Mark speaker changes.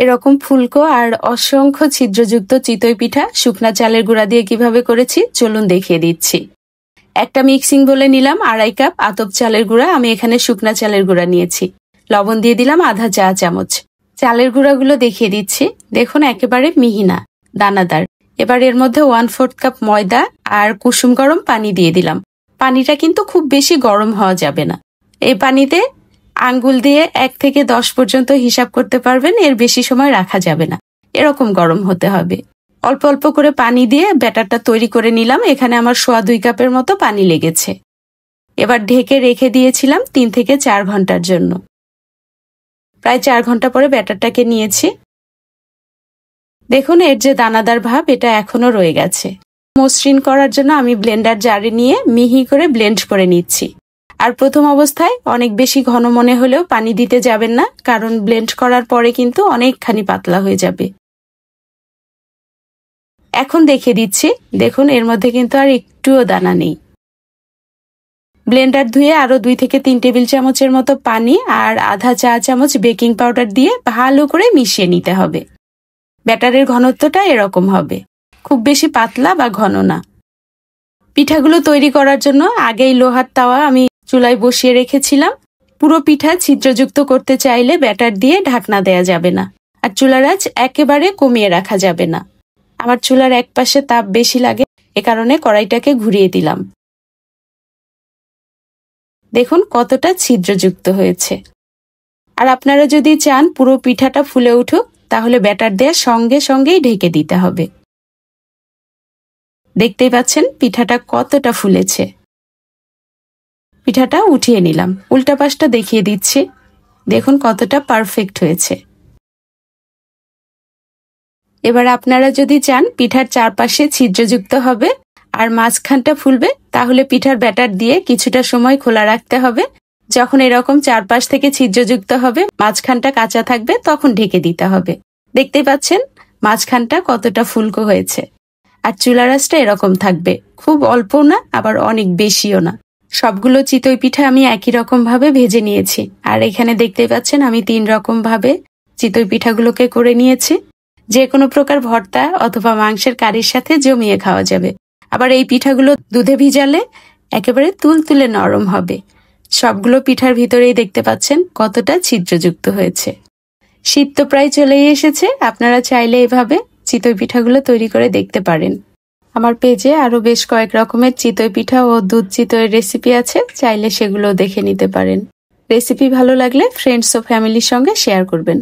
Speaker 1: এরকম ফুলকো আর অসংখ্য ছিদ্রযুক্ত চিতই পিঠা শুকনা চালের গুঁড়া দিয়ে কিভাবে করেছি চলুন দেখিয়ে দিচ্ছি। একটা মিক্সিং বলে নিলাম 2.5 কাপ আতপ চালের গুঁড়া, আমি এখানে শুকনা চালের গুঁড়া নিয়েছি। লবণ দিয়ে দিলাম আধা চা চামচ। চালের গুঁড়াগুলো দেখিয়ে দিচ্ছি, দেখুন একেবারে মিহি না, দানাদার। এবার এর মধ্যে 1/4 কাপ ময়দা আর কুসুম গরম পানি দিয়ে দিলাম। পানিটা কিন্তু খুব বেশি গরম হওয়া যাবে না। এই পানিতে আঙ্গুল দিয়ে 1 থেকে 10 পর্যন্ত হিসাব করতে পারবেন, এর বেশি সময় রাখা যাবে না, এরকম গরম হতে হবে। অল্প অল্প করে পানি দিয়ে ব্যাটারটা তৈরি করে নিলাম। এখানে আমার 1.25 কাপের মতো পানি লেগেছে। এবার ঢেকে রেখে দিয়েছিলাম 3 থেকে 4 ঘন্টার জন্য। প্রায় 4 ঘন্টা পরে ব্যাটারটাকে নিয়েছি। দেখুন এর যে দানাদার ভাব এটা এখনো রয়ে গেছে। মসৃণ করার জন্য আমি ব্লেন্ডার জারে নিয়ে মিহি করে ব্লেন্ড করে নিচ্ছি। আর প্রথম অবস্থায় অনেক বেশি ঘন মনে হলেও পানি দিতে যাবেন না, কারণ ব্লেন্ড করার পরে কিন্তু অনেকখানি পাতলা হয়ে যাবে। এখন দেখিয়ে দিচ্ছি, দেখুন এর মধ্যে কিন্তু আর একটুও দানা নেই। ব্লেন্ডার ধুয়ে আরো 2 থেকে 3 টেবিল চামচের মতো পানি আর আধা চা চামচ বেকিং পাউডার দিয়ে ভালো করে মিশিয়ে নিতে হবে। ব্যাটারের ঘনত্বটা এরকম হবে, খুব বেশি পাতলা বা ঘন না। পিঠাগুলো তৈরি করার জন্য আগেই লোহার তাওয়া আমি চুলায় বসিয়ে রেখেছিলাম। পুরো পিঠা ছিদ্রযুক্ত করতে চাইলে ব্যাটার দিয়ে ঢাকনা দেয়া যাবে না, আর চুলার আঁচ একেবারে কমিয়ে রাখা যাবে না। আমার চুলার এক পাশে তাপ বেশি লাগে, এ কারণে কড়াইটাকে ঘুরিয়ে দিলাম। দেখুন কতটা ছিদ্রযুক্ত হয়েছে। আর আপনারা যদি চান পুরো পিঠাটা ফুলে উঠুক, তাহলে ব্যাটার দেওয়ার সঙ্গে সঙ্গেই ঢেকে দিতে হবে। দেখতেই পাচ্ছেন পিঠাটা কতটা ফুলেছে। পিঠাটা উঠিয়ে নিলাম, উল্টা পাশটা দেখিয়ে দিচ্ছি, দেখুন কতটা পারফেক্ট হয়েছে। এবার আপনারা যদি চান পিঠার চারপাশে ছিদ্রযুক্ত হবে আর মাঝখানটা ফুলবে, তাহলে পিঠার ব্যাটার দিয়ে কিছুটা সময় খোলা রাখতে হবে। যখন এরকম চারপাশ থেকে ছিদ্রযুক্ত হবে, মাঝখানটা কাঁচা থাকবে, তখন ঢেকে দিতে হবে। দেখতেই পাচ্ছেন মাঝখানটা কতটা ফুলকো হয়েছে। আর চুলার আঁচটা এরকম থাকবে, খুব অল্প না আবার অনেক বেশিও না। সবগুলো চিতই পিঠা আমি একই রকম ভাবে ভেজে নিয়েছি। আর এখানে দেখতেই পাচ্ছেন আমি 3 রকম ভাবে চিতই পিঠাগুলোকে করে নিয়েছি। যে কোনো প্রকার ভর্তা অথবা মাংসের কারির সাথে জমিয়ে খাওয়া যাবে। আবার এই পিঠাগুলো দুধে ভিজালে একেবারে তুলতুলে নরম হবে। সবগুলো পিঠার ভিতরেই দেখতে পাচ্ছেন কতটা ছিদ্রযুক্ত হয়েছে। শীত তো প্রায় চলেই এসেছে, আপনারা চাইলে এভাবে চিতই পিঠাগুলো তৈরি করে দেখতে পারেন। আমার পেজে আরো বেশ কয়েক রকমের চিতই পিঠা ও দুধ চিতইয়ের রেসিপি আছে, চাইলে সেগুলো দেখে নিতে পারেন। রেসিপি ভালো লাগলে ফ্রেন্ডস ও ফ্যামিলির সঙ্গে শেয়ার করবেন।